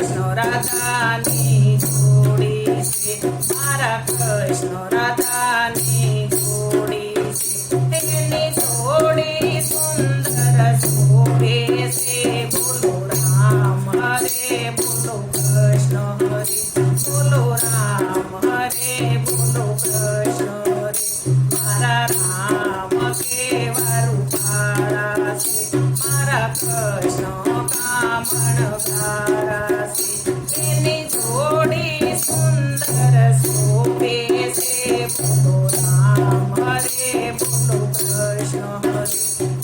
કૃષ્ણ રાધાની જોડી છે મારા કૃષ્ણ રાધાની જોડી છે તેની જોડી સુંદર શોભે છે બોલો રામ હરે બોલો કૃષ્ણ હરે બોલો રામ હરે બોલો કૃષ્ણ હરે મારા રામ કેવા રૂપાળા છે મારા કૃષ્ણ કામણગારા છે તેની જોડી સુંદર શોભે છે બોલો રામ હરે બોલો કૃષ્ણ હરે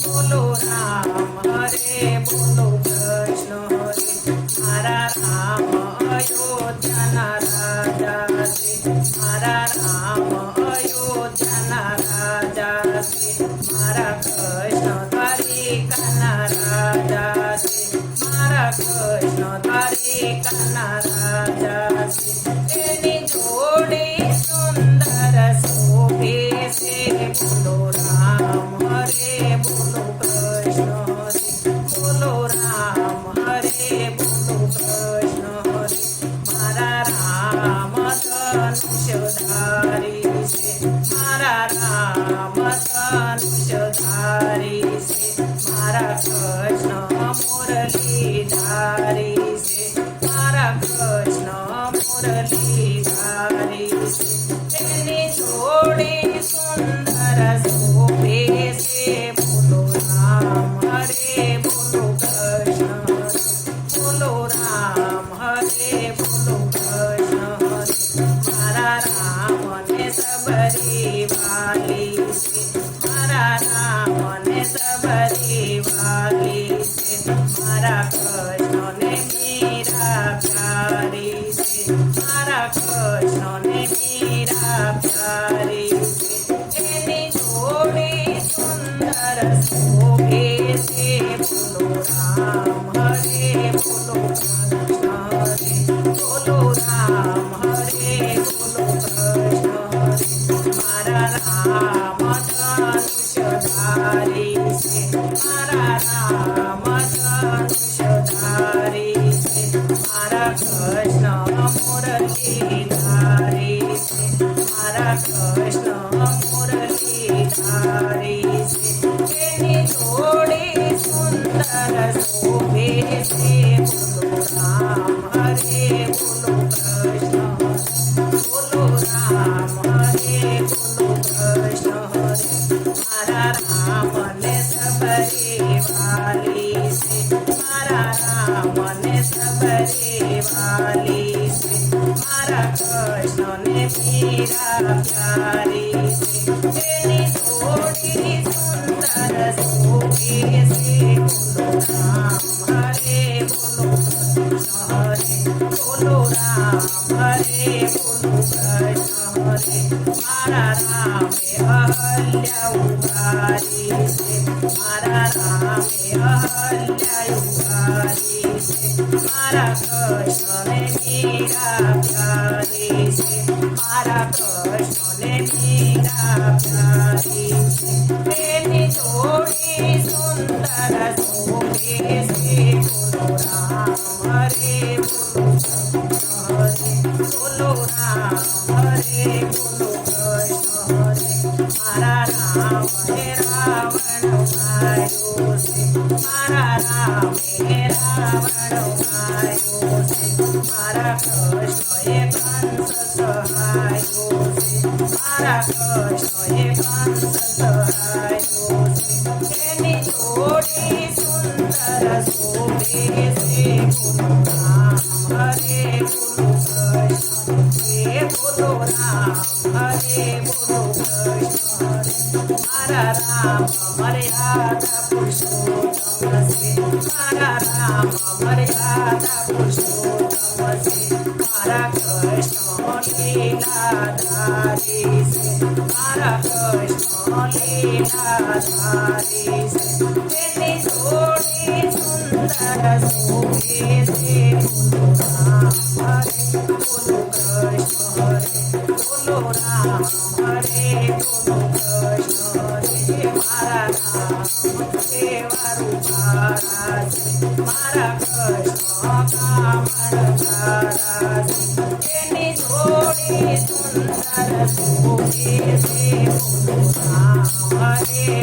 બોલો રામ હરે બોલો કૃષ્ણ હરે મારા રામ અયોધ્યાના રાજા છે મારા રામ અયોધ્યાના રાજા છે મારા કૃષ્ણ દ્વારિકાના રાજા છે મારા કૃષ્ણ દ્વારિકાના રાજા છે તેની જોડી સુંદર શોભે છે બોલો રામ હરે બોલો કૃષ્ણ હરે બોલો રામ હરે બોલો કૃષ્ણ હરે મારા રામ ધનુષ્યધારી છે મારા રામ ધનુષ્યધારી છે મારા કૃષ્ણ મુરલીધારી છે મારા કૃષ્ણ મુરલીધારી છે તેની જોડી સુંદર શોભે છે બોલો રામ હરે બોલો કૃષ્ણ હરે બોલો રામ હરે બોલો કૃષ્ણ હરે મારા રામ ને સબરી વાલી છે મારા રામ ને સબરી વાલી છે મારા કૃષ્ણ ને મીરા પ્યારી છે મારા કૃષ્ણ ને મીરા પ્યારી છે એની જોડી સુંદર શોભે છે બોલો રામ હરે બોલો કૃષ્ણ હરે બોલો રામ હરે બોલો કૃષ્ણ હરે મારા રામ ધનુષ્યધારી છે મારા રામ ધનુષ્યધારી છે મારા કૃષ્ણ મુરલીધારી છે મારા કૃષ્ણ મુરલીધારી છે તેની જોડી સુંદર શોભે છે બોલો રામ હરે બોલો કૃષ્ણ બોલો રામ હરે બોલો કૃષ્ણ હરે મારા રામ ને સબરી વાલી છે મારા રામ ને સબરી વાલી છે મારા કૃષ્ણ ને મીરા પ્યારી છે તેની જોડી સુંદર શોભે છે બોલો રામ હરે બોલો કૃષ્ણ હરે બોલો રામ હરે બોલો કૃષ્ણ હરે મારા રામે અહલ્યા ઉગારી છે મારા રામે અહલ્યા ઉગારી છે મારા કૃષ્ણ ને મીરા પ્યારી છે મારા કૃષ્ણ ને મીરા પ્યારી છે તેની જોડી સુંદર શોભે છે બોલો રામ હરે બોલો કૃષ્ણ હરે બોલો રામ હરે બોલો કૃષ્ણ હરે મારા રામ હે રાવણ માર્યો છે મારા રામ હે રાવણ માર્યો છે મારા કૃષ્ણ એ કંસ સહાયો છે મારા કૃષ્ણ એ કંસ સહાયો છે તેની જોડી સુંદર શોભે છે બોલો રામ હરે બોલો કૃષ્ણ હરે બોલો રામ હરે બોલો કૃષ્ણ હરે મારા રામ મર્યાદા પુરુષોત્તમ છે મારા રામ મર્યાદા પુરુષોત્તમ છે મારા કૃષ્ણ લીલાધારી છે મારા કૃષ્ણ લીલાધારી છે તેની જોડી સુંદર શોભે છે બોલો રામ હરે બોલો કૃષ્ણ હરે બોલો રામ હરે બોલો કૃષ્ણ હરે મારા રામ કેવા રૂપાળા છે મારા કૃષ્ણ કામણ सुंदर शोभे से बोलो राम हरे